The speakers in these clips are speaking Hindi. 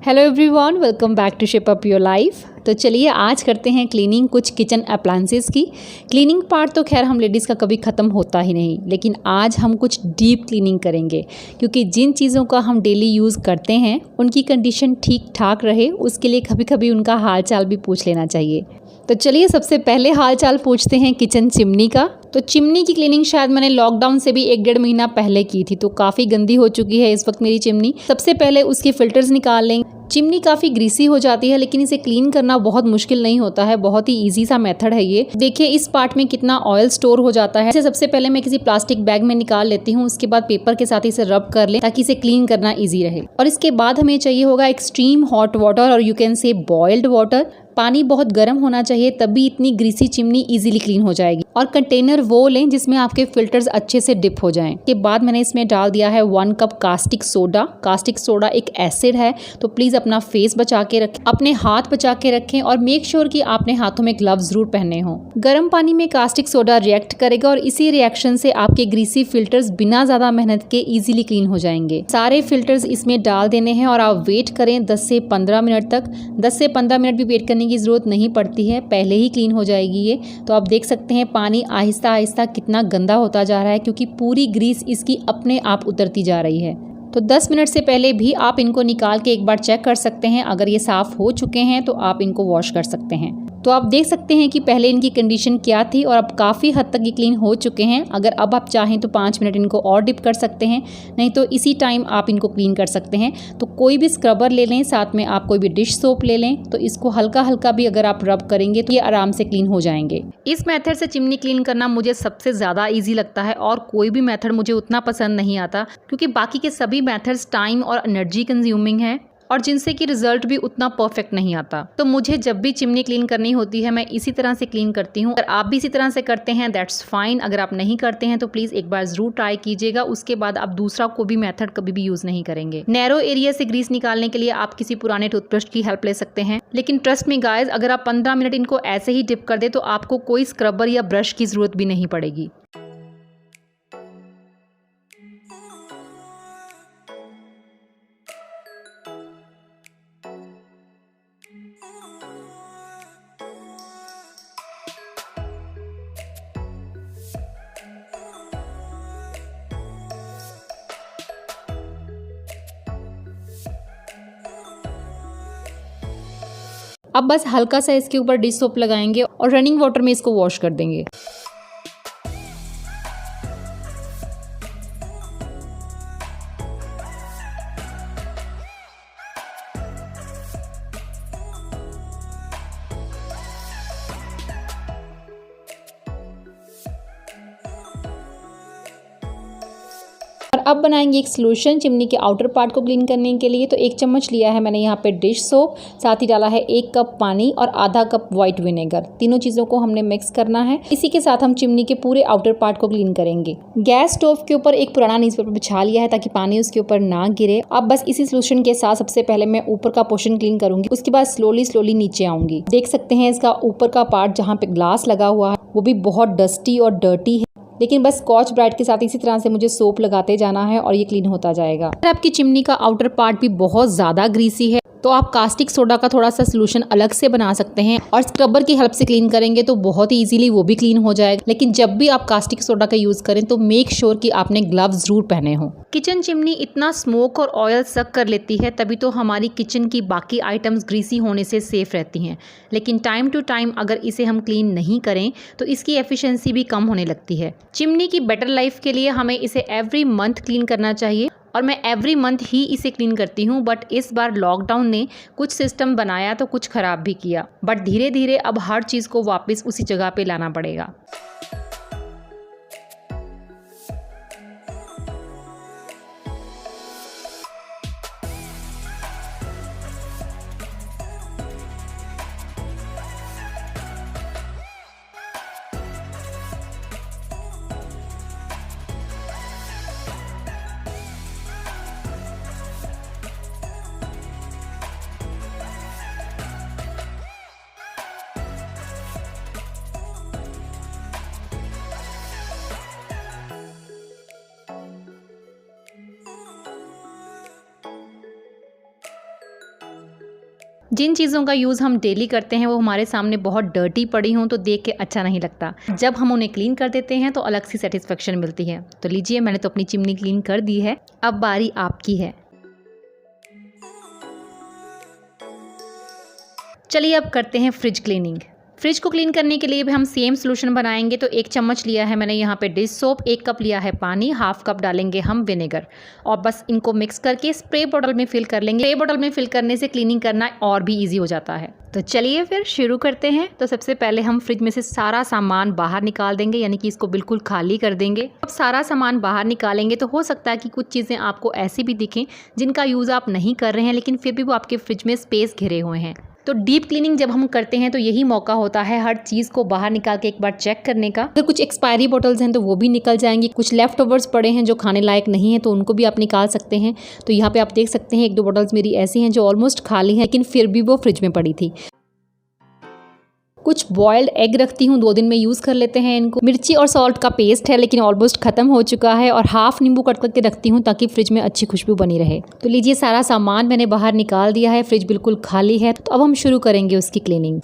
Hello everyone, welcome back to shape up your life. तो चलिए आज करते हैं क्लीनिंग कुछ किचन अप्लायंसेस की। क्लीनिंग पार्ट तो खैर हम लेडीज़ का कभी ख़त्म होता ही नहीं, लेकिन आज हम कुछ डीप क्लीनिंग करेंगे क्योंकि जिन चीज़ों का हम डेली यूज़ करते हैं उनकी कंडीशन ठीक ठाक रहे, उसके लिए कभी कभी उनका हाल चाल भी पूछ लेना चाहिए। तो चलिए सबसे पहले हाल चाल पूछते हैं किचन चिमनी का। तो चिमनी की क्लीनिंग शायद मैंने लॉकडाउन से भी 1-1.5 महीना पहले की थी, तो काफ़ी गंदी हो चुकी है इस वक्त मेरी चिमनी। सबसे पहले उसके फिल्टर्स निकाल लें। चिमनी काफ़ी ग्रीसी हो जाती है, लेकिन इसे क्लीन करना बहुत मुश्किल नहीं होता है, बहुत ही इजी सा मेथड है ये। देखिए इस पार्ट में कितना ऑयल स्टोर हो जाता है। इसे सबसे पहले मैं किसी प्लास्टिक बैग में निकाल लेती हूँ, उसके बाद पेपर के साथ इसे रब कर लें ताकि इसे क्लीन करना ईजी रहे। और इसके बाद हमें चाहिए होगा एक्सट्रीम हॉट वाटर और you can say boiled water. पानी बहुत गर्म होना चाहिए, तभी इतनी ग्रीसी चिमनी इजीली क्लीन हो जाएगी। और कंटेनर वो लें जिसमें आपके फिल्टर्स अच्छे से डिप हो जाएं। के बाद मैंने इसमें डाल दिया है 1 cup caustic soda. Caustic soda एक एसिड है, तो प्लीज अपना फेस बचा के रखें, अपने हाथ बचा के रखें और मेक श्योर कि आपने हाथों में ग्लव्स जरूर पहने हों। गर्म पानी में कास्टिक सोडा रिएक्ट करेगा और इसी रिएक्शन से आपके ग्रीसी फिल्टर्स बिना ज्यादा मेहनत के इजीली क्लीन हो जाएंगे। सारे फिल्टर्स इसमें डाल देने हैं और आप वेट करें 10 से 15 मिनट तक। 10 से 15 मिनट भी वेट करने की जरूरत नहीं पड़ती है, पहले ही क्लीन हो जाएगी ये। तो आप देख सकते हैं पानी आहिस्ता आहिस्ता कितना गंदा होता जा रहा है, क्योंकि पूरी ग्रीस इसकी अपने आप उतरती जा रही है। तो 10 मिनट से पहले भी आप इनको निकाल के एक बार चेक कर सकते हैं। अगर ये साफ हो चुके हैं तो आप इनको वॉश कर सकते हैं। तो आप देख सकते हैं कि पहले इनकी कंडीशन क्या थी और अब काफ़ी हद तक ये क्लीन हो चुके हैं। अगर अब आप चाहें तो 5 मिनट इनको और डिप कर सकते हैं, नहीं तो इसी टाइम आप इनको क्लीन कर सकते हैं। तो कोई भी स्क्रबर ले लें, साथ में आप कोई भी डिश सोप ले लें, तो इसको हल्का हल्का भी अगर आप रब करेंगे तो ये आराम से क्लीन हो जाएंगे। इस मेथड से चिमनी क्लीन करना मुझे सबसे ज़्यादा ईजी लगता है और कोई भी मेथड मुझे उतना पसंद नहीं आता, क्योंकि बाकी के सभी मेथड्स टाइम और एनर्जी कंज्यूमिंग है और जिनसे कि रिजल्ट भी उतना परफेक्ट नहीं आता। तो मुझे जब भी चिमनी क्लीन करनी होती है मैं इसी तरह से क्लीन करती हूँ। अगर आप भी इसी तरह से करते हैं दैट्स फाइन। अगर आप नहीं करते हैं तो प्लीज़ एक बार ज़रूर ट्राई कीजिएगा, उसके बाद आप दूसरा कोई भी मेथड कभी भी यूज़ नहीं करेंगे। नैरो एरिया से ग्रीस निकालने के लिए आप किसी पुराने टूथब्रश की हेल्प ले सकते हैं, लेकिन ट्रस्ट मी गाइज, अगर आप 15 मिनट इनको ऐसे ही डिप कर दे तो आपको कोई स्क्रबर या ब्रश की ज़रूरत भी नहीं पड़ेगी। अब बस हल्का सा इसके ऊपर डिश सोप लगाएंगे और रनिंग वाटर में इसको वॉश कर देंगे। और अब बनाएंगे एक सोल्यूशन चिमनी के आउटर पार्ट को क्लीन करने के लिए। तो 1 चम्मच लिया है मैंने यहाँ पे डिश सोप, साथ ही डाला है 1 कप पानी और आधा कप व्हाइट विनेगर। तीनों चीज़ों को हमने मिक्स करना है। इसी के साथ हम चिमनी के पूरे आउटर पार्ट को क्लीन करेंगे। गैस स्टोव के ऊपर एक पुराना न्यूज़पेपर बिछा लिया है ताकि पानी उसके ऊपर ना गिरे। अब बस इसी सोल्यूशन के साथ सबसे पहले मैं ऊपर का पोर्शन क्लीन करूंगी, उसके बाद स्लोली नीचे आऊंगी। देख सकते हैं इसका ऊपर का पार्ट जहाँ पे ग्लास लगा हुआ है वो भी बहुत डस्टी और डर्टी है, लेकिन बस स्कॉच ब्राइट के साथ इसी तरह से मुझे सोप लगाते जाना है और ये क्लीन होता जाएगा। अगर आपकी चिमनी का आउटर पार्ट भी बहुत ज़्यादा ग्रीसी है तो आप कास्टिक सोडा का थोड़ा सा सोल्यूशन अलग से बना सकते हैं और स्क्रबर की हेल्प से क्लीन करेंगे तो बहुत ही इजीली वो भी क्लीन हो जाएगा। लेकिन जब भी आप कास्टिक सोडा का यूज़ करें तो मेक श्योर कि आपने ग्लव्स जरूर पहने हों। किचन चिमनी इतना स्मोक और ऑयल सक कर लेती है, तभी तो हमारी किचन की बाकी आइटम्स ग्रीसी होने से सेफ रहती हैं। लेकिन टाइम टू टाइम अगर इसे हम क्लीन नहीं करें तो इसकी एफिशिएंसी भी कम होने लगती है। चिमनी की बेटर लाइफ के लिए हमें इसे एवरी मंथ क्लीन करना चाहिए और मैं एवरी मंथ ही इसे क्लीन करती हूँ। बट इस बार लॉकडाउन ने कुछ सिस्टम बनाया तो कुछ ख़राब भी किया, बट धीरे धीरे अब हर चीज़ को वापस उसी जगह पे लाना पड़ेगा। जिन चीज़ों का यूज़ हम डेली करते हैं वो हमारे सामने बहुत डर्टी पड़ी हों तो देख के अच्छा नहीं लगता। जब हम उन्हें क्लीन कर देते हैं तो अलग सी सेटिस्फेक्शन मिलती है। तो लीजिए, मैंने तो अपनी चिमनी क्लीन कर दी है, अब बारी आपकी है। चलिए अब करते हैं फ्रिज क्लीनिंग। फ्रिज को क्लीन करने के लिए भी हम सेम सोल्यूशन बनाएंगे। तो 1 चम्मच लिया है मैंने यहाँ पे डिश सोप, 1 कप लिया है पानी, हाफ कप डालेंगे हम विनेगर और बस इनको मिक्स करके स्प्रे बॉटल में फिल कर लेंगे। स्प्रे बॉटल में फिल करने से क्लीनिंग करना और भी ईजी हो जाता है। तो चलिए फिर शुरू करते हैं। तो सबसे पहले हम फ्रिज में से सारा सामान बाहर निकाल देंगे, यानी कि इसको बिल्कुल खाली कर देंगे। अब सारा सामान बाहर निकालेंगे तो हो सकता है कि कुछ चीज़ें आपको ऐसी भी दिखें जिनका यूज़ आप नहीं कर रहे हैं, लेकिन फिर भी वो आपके फ्रिज में स्पेस घिरे हुए हैं। तो डीप क्लीनिंग जब हम करते हैं तो यही मौका होता है हर चीज़ को बाहर निकाल के एक बार चेक करने का। अगर कुछ एक्सपायरी बॉटल्स हैं तो वो भी निकल जाएंगी, कुछ लेफ्ट ओवर्स पड़े हैं जो खाने लायक नहीं है तो उनको भी आप निकाल सकते हैं। तो यहाँ पे आप देख सकते हैं 1-2 बॉटल्स मेरी ऐसी हैं जो ऑलमोस्ट खाली हैं, लेकिन फिर भी वो फ्रिज में पड़ी थी। कुछ बॉइल्ड एग रखती हूँ, 2 दिन में यूज़ कर लेते हैं इनको। मिर्ची और सॉल्ट का पेस्ट है लेकिन ऑलमोस्ट ख़त्म हो चुका है, और हाफ नींबू कट करके रखती हूँ ताकि फ्रिज में अच्छी खुशबू बनी रहे। तो लीजिए, सारा सामान मैंने बाहर निकाल दिया है, फ्रिज बिल्कुल खाली है। तो अब हम शुरू करेंगे उसकी क्लीनिंग।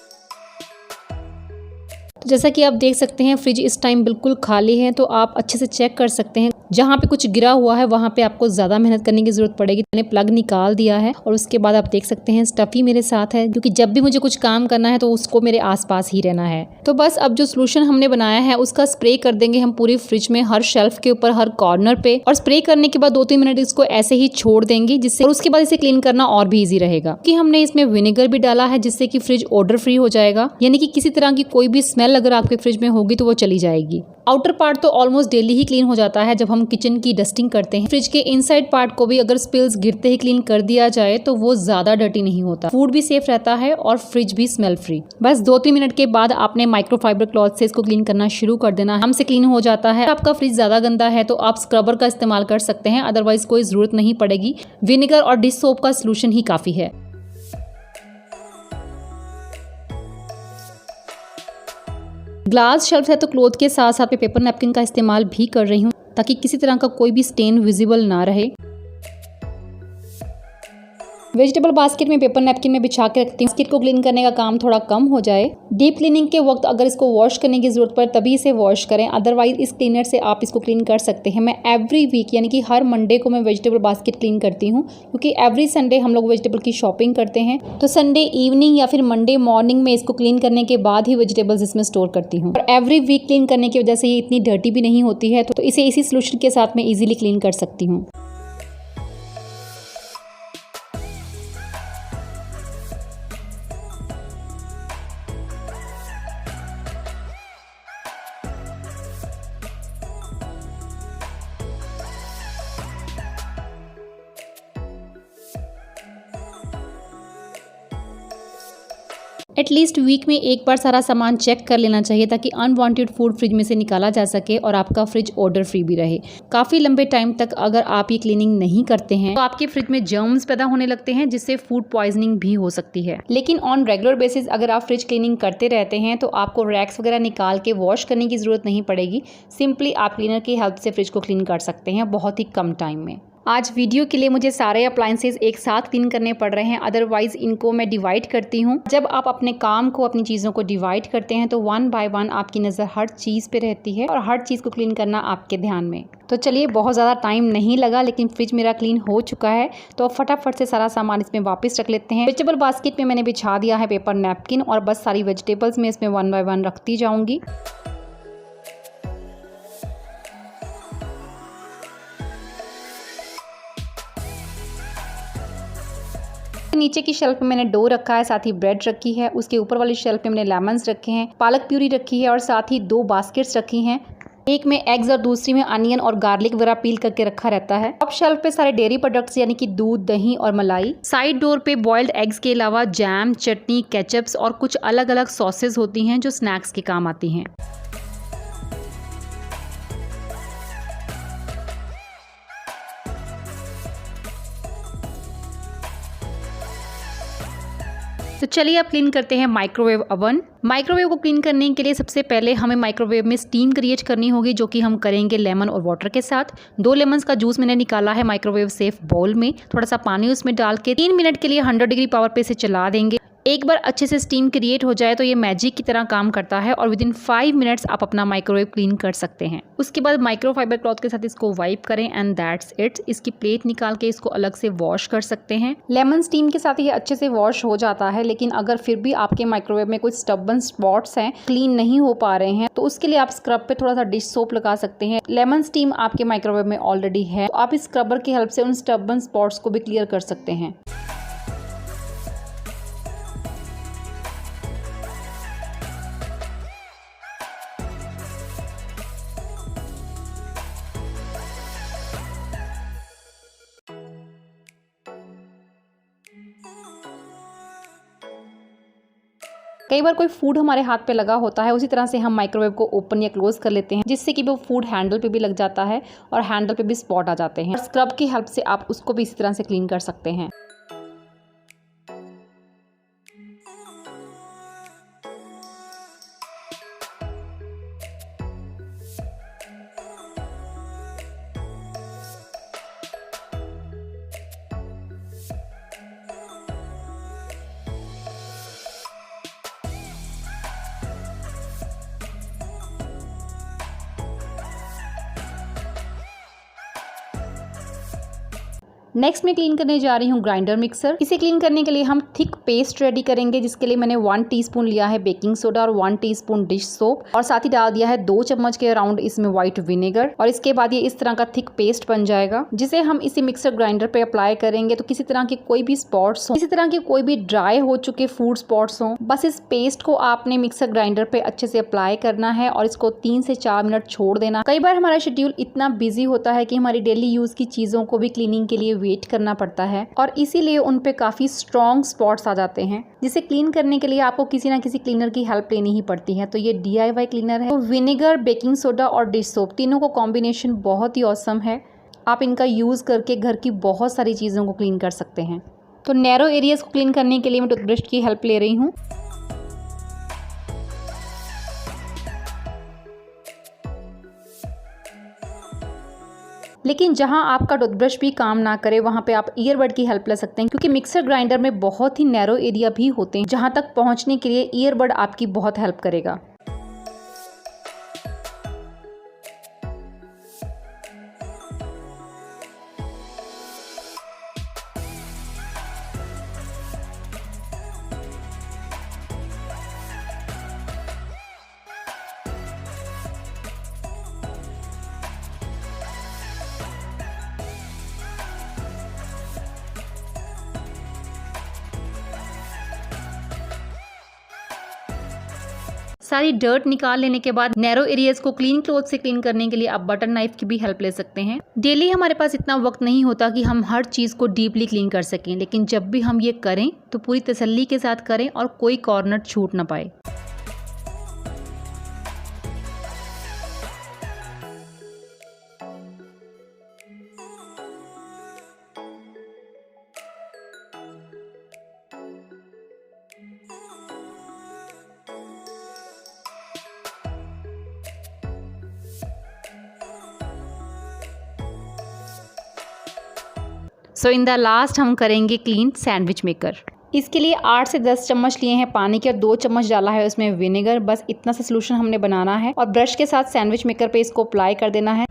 तो जैसा कि आप देख सकते हैं फ्रिज इस टाइम बिल्कुल खाली है, तो आप अच्छे से चेक कर सकते हैं। जहाँ पे कुछ गिरा हुआ है वहाँ पे आपको ज़्यादा मेहनत करने की ज़रूरत पड़ेगी। मैंने प्लग निकाल दिया है और उसके बाद आप देख सकते हैं स्टफ़ी मेरे साथ है, क्योंकि जब भी मुझे कुछ काम करना है तो उसको मेरे आसपास ही रहना है। तो बस अब जो सोल्यूशन हमने बनाया है उसका स्प्रे कर देंगे हम पूरी फ्रिज में, हर शेल्फ के ऊपर, हर कॉर्नर पे। और स्प्रे करने के बाद 2-3 मिनट इसको ऐसे ही छोड़ देंगे, जिससे और उसके बाद इसे क्लीन करना और भी ईजी रहेगा। क्योंकि हमने इसमें विनेगर भी डाला है जिससे कि फ्रिज ऑर्डर फ्री हो जाएगा, यानी कि किसी तरह की कोई भी स्मेल अगर आपके फ्रिज में होगी तो वो चली जाएगी। आउटर पार्ट तो ऑलमोस्ट डेली ही क्लीन हो जाता है जब हम किचन की डस्टिंग करते हैं। फ्रिज के इनसाइड पार्ट को भी अगर स्पिल्स गिरते ही क्लीन कर दिया जाए तो वो ज्यादा डर्टी नहीं होता, फूड भी सेफ रहता है और फ्रिज भी स्मेल फ्री। बस 2-3 मिनट के बाद आपने माइक्रोफाइबर क्लॉथ से इसको क्लीन करना शुरू कर देना, हमसे क्लीन हो जाता है। आपका फ्रिज ज्यादा गंदा है तो आप स्क्रबर का इस्तेमाल कर सकते हैं, अदरवाइज कोई जरूरत नहीं पड़ेगी। विनेगर और डिश सोप का सोल्यूशन ही काफी है। ग्लास शेल्फ है तो क्लॉथ के साथ साथ पेपर नैपकिन का इस्तेमाल भी कर रही हूँ ताकि किसी तरह का कोई भी स्टेन विजिबल ना रहे। वेजिटेबल बास्केट में पेपर नैपकिन में बिछा के रखती हूँ, बास्केट को क्लीन करने का काम थोड़ा कम हो जाए। डीप क्लीनिंग के वक्त अगर इसको वॉश करने की जरूरत पड़े तभी इसे वॉश करें, अदरवाइज इस क्लीनर से आप इसको क्लीन कर सकते हैं। मैं एवरी वीक यानी कि हर मंडे को मैं वेजिटेबल बास्केट क्लीन करती हूँ, क्योंकि एवरी संडे हम लोग वेजिटेबल की शॉपिंग करते हैं। तो संडे इवनिंग या फिर मंडे मॉर्निंग में इसको क्लीन करने के बाद ही वेजिटेबल्स इसमें स्टोर करती हूँ। और एवरी वीक क्लीन करने की वजह से ये इतनी डर्टी भी नहीं होती है, तो इसे इसी सोल्यूशन के साथ मैं ईजिली क्लीन कर सकती हूँ। एटलीस्ट वीक में एक बार सारा सामान चेक कर लेना चाहिए ताकि अनवांटेड फूड फ्रिज में से निकाला जा सके और आपका फ्रिज ऑर्डर फ्री भी रहे। काफ़ी लंबे टाइम तक अगर आप ये क्लीनिंग नहीं करते हैं तो आपके फ्रिज में जर्म्स पैदा होने लगते हैं, जिससे फूड पॉइजनिंग भी हो सकती है। लेकिन ऑन रेगुलर बेसिस अगर आप फ्रिज क्लीनिंग करते रहते हैं तो आपको रैक्स वगैरह निकाल के वॉश करने की ज़रूरत नहीं पड़ेगी। सिंपली आप क्लीनर की हेल्प से फ्रिज को क्लीन कर सकते हैं बहुत ही कम टाइम में। आज वीडियो के लिए मुझे सारे अप्लायंसेस एक साथ क्लीन करने पड़ रहे हैं, अदरवाइज इनको मैं डिवाइड करती हूँ। जब आप अपने काम को, अपनी चीज़ों को डिवाइड करते हैं तो 1 बाय 1 आपकी नज़र हर चीज़ पे रहती है और हर चीज़ को क्लीन करना आपके ध्यान में। तो चलिए, बहुत ज़्यादा टाइम नहीं लगा लेकिन फ्रिज मेरा क्लीन हो चुका है, तो अब फटाफट से सारा सामान इसमें वापस रख लेते हैं। वेजिटेबल बास्केट में मैंने बिछा दिया है पेपर नैपकिन और बस सारी वेजिटेबल्स में इसमें 1 बाय 1 रखती जाऊँगी। नीचे की शेल्फ में मैंने डो रखा है, साथ ही ब्रेड रखी है। उसके ऊपर वाली शेल्फ में मैंने लेमन्स रखे हैं, पालक प्यूरी रखी है और साथ ही 2 बास्केट्स रखी हैं। एक में एग्स और दूसरी में अनियन और गार्लिक वगैरह पील करके रखा रहता है। अब शेल्फ पे सारे डेयरी प्रोडक्ट्स यानी कि दूध, दही और मलाई। साइड डोर पे बॉइल्ड एग्स के अलावा जैम, चटनी, केचप्स और कुछ अलग अलग सॉसेज होती हैं जो स्नैक्स के काम आती हैं। तो चलिए अब क्लीन करते हैं माइक्रोवेव ओवन। माइक्रोवेव को क्लीन करने के लिए सबसे पहले हमें माइक्रोवेव में स्टीम क्रिएट करनी होगी, जो कि हम करेंगे लेमन और वाटर के साथ। 2 लेमन्स का जूस मैंने निकाला है माइक्रोवेव सेफ बाउल में, थोड़ा सा पानी उसमें डाल के 3 मिनट के लिए 100 डिग्री पावर पे इसे चला देंगे। एक बार अच्छे से स्टीम क्रिएट हो जाए तो ये मैजिक की तरह काम करता है और विदिन 5 मिनट्स आप अपना माइक्रोवेव क्लीन कर सकते हैं। उसके बाद माइक्रोफाइबर क्लॉथ के साथ इसको वाइप करें एंड दैट्स इट। इसकी प्लेट निकाल के इसको अलग से वॉश कर सकते हैं। लेमन स्टीम के साथ ये अच्छे से वॉश हो जाता है, लेकिन अगर फिर भी आपके माइक्रोवेव में कुछ स्टबन स्पॉट्स हैं, क्लीन नहीं हो पा रहे हैं, तो उसके लिए आप स्क्रब पे थोड़ा सा डिश सोप लगा सकते हैं। लेमन स्टीम आपके माइक्रोवेव में ऑलरेडी है, तो आप इस स्क्रबर की हेल्प से उन स्टबन स्पॉट्स को भी क्लियर कर सकते हैं। कई बार कोई फूड हमारे हाथ पे लगा होता है, उसी तरह से हम माइक्रोवेव को ओपन या क्लोज कर लेते हैं, जिससे कि वो फूड हैंडल पे भी लग जाता है और हैंडल पे भी स्पॉट आ जाते हैं। और स्क्रब की हेल्प से आप उसको भी इसी तरह से क्लीन कर सकते हैं। नेक्स्ट मैं क्लीन करने जा रही हूँ ग्राइंडर मिक्सर। इसे क्लीन करने के लिए हम थिक पेस्ट रेडी करेंगे, जिसके लिए मैंने 1 टीस्पून लिया है बेकिंग सोडा और 1 टीस्पून डिश सोप, और साथ ही डाल दिया है 2 चम्मच के अराउंड इसमें व्हाइट विनेगर। और इसके बाद ये इस तरह का थिक पेस्ट बन जाएगा, जिसे हम इसी मिक्सर ग्राइंडर पे अप्लाई करेंगे। तो किसी तरह के कोई भी स्पॉट्स हो, किसी तरह के कोई भी ड्राई हो चुके फूड स्पॉट्स हो, बस इस पेस्ट को आपने मिक्सर ग्राइंडर पे अच्छे से अप्लाई करना है और इसको 3 से 4 मिनट छोड़ देना। कई बार हमारा शेड्यूल इतना बिजी होता है कि हमारी डेली यूज की चीजों को भी क्लीनिंग के लिए वेट करना पड़ता है, और इसीलिए उन पे काफी स्ट्रॉन्ग स्पॉट्स आ जाते हैं, जिसे क्लीन करने के लिए आपको किसी ना किसी क्लीनर की हेल्प लेनी ही पड़ती है। तो ये DIY क्लीनर है। तो विनेगर, बेकिंग सोडा और डिश सोप, तीनों को कॉम्बिनेशन बहुत ही ऑसम है। आप इनका यूज करके घर की बहुत सारी चीजों को क्लीन कर सकते हैं। तो नैरो एरियाज को क्लीन करने के लिए मैं टूथब्रश की हेल्प ले रही हूँ। लेकिन जहां आपका टूथब्रश भी काम ना करे, वहां पे आप ईयरबड की हेल्प ले सकते हैं, क्योंकि मिक्सर ग्राइंडर में बहुत ही नैरो एरिया भी होते हैं, जहां तक पहुंचने के लिए ईयरबड आपकी बहुत हेल्प करेगा। सारी डर्ट निकाल लेने के बाद नैरो एरियाज को क्लीन क्लॉथ से क्लीन करने के लिए आप बटर नाइफ की भी हेल्प ले सकते हैं। डेली हमारे पास इतना वक्त नहीं होता कि हम हर चीज़ को डीपली क्लीन कर सकें, लेकिन जब भी हम ये करें तो पूरी तसल्ली के साथ करें और कोई कॉर्नर छूट ना पाए। सो इन द लास्ट हम करेंगे क्लीन सैंडविच मेकर। इसके लिए 8 से 10 चम्मच लिए हैं पानी के और 2 चम्मच डाला है उसमें विनेगर। बस इतना सा सोल्यूशन हमने बनाना है और ब्रश के साथ सैंडविच मेकर पे इसको अप्लाई कर देना है।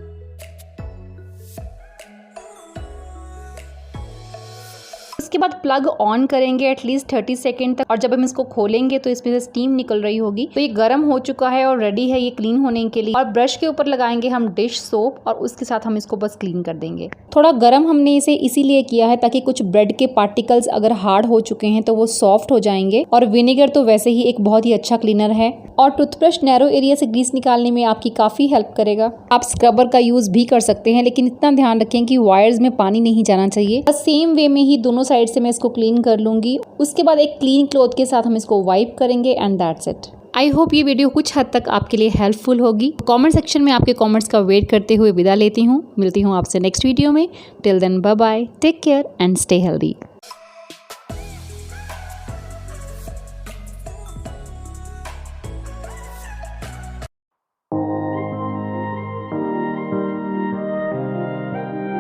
उसके बाद प्लग ऑन करेंगे एटलीस्ट 30 सेकेंड तक, और जब हम इसको खोलेंगे तो इसमें से स्टीम निकल रही होगी। तो ये गर्म हो चुका है और रेडी है ये क्लीन होने के लिए। और ब्रश के ऊपर लगाएंगे हम डिश सोप और उसके साथ हम इसको बस क्लीन कर देंगे। थोड़ा गर्म हमने इसे इसीलिए किया है ताकि कुछ ब्रेड के पार्टिकल्स अगर हार्ड हो चुके हैं तो वो सॉफ्ट हो जाएंगे, और विनेगर तो वैसे ही एक बहुत ही अच्छा क्लीनर है। और टूथब्रश नैरो एरिया से ग्रीस निकालने में आपकी काफ़ी हेल्प करेगा। आप स्क्रबर का यूज़ भी कर सकते हैं, लेकिन इतना ध्यान रखें कि वायर्स में पानी नहीं जाना चाहिए। बस सेम वे में ही दोनों साइड से मैं इसको क्लीन कर लूँगी। उसके बाद एक क्लीन क्लॉथ के साथ हम इसको वाइप करेंगे and that's it. I hope ये वीडियो कुछ हद तक आपके लिए हेल्पफुल होगी। कमेंट सेक्शन में आपके कमेंट्स का वेट करते हुए विदा लेती हूँ। मिलती हूँ आपसे नेक्स्ट वीडियो में। Till then bye bye, take care and stay healthy.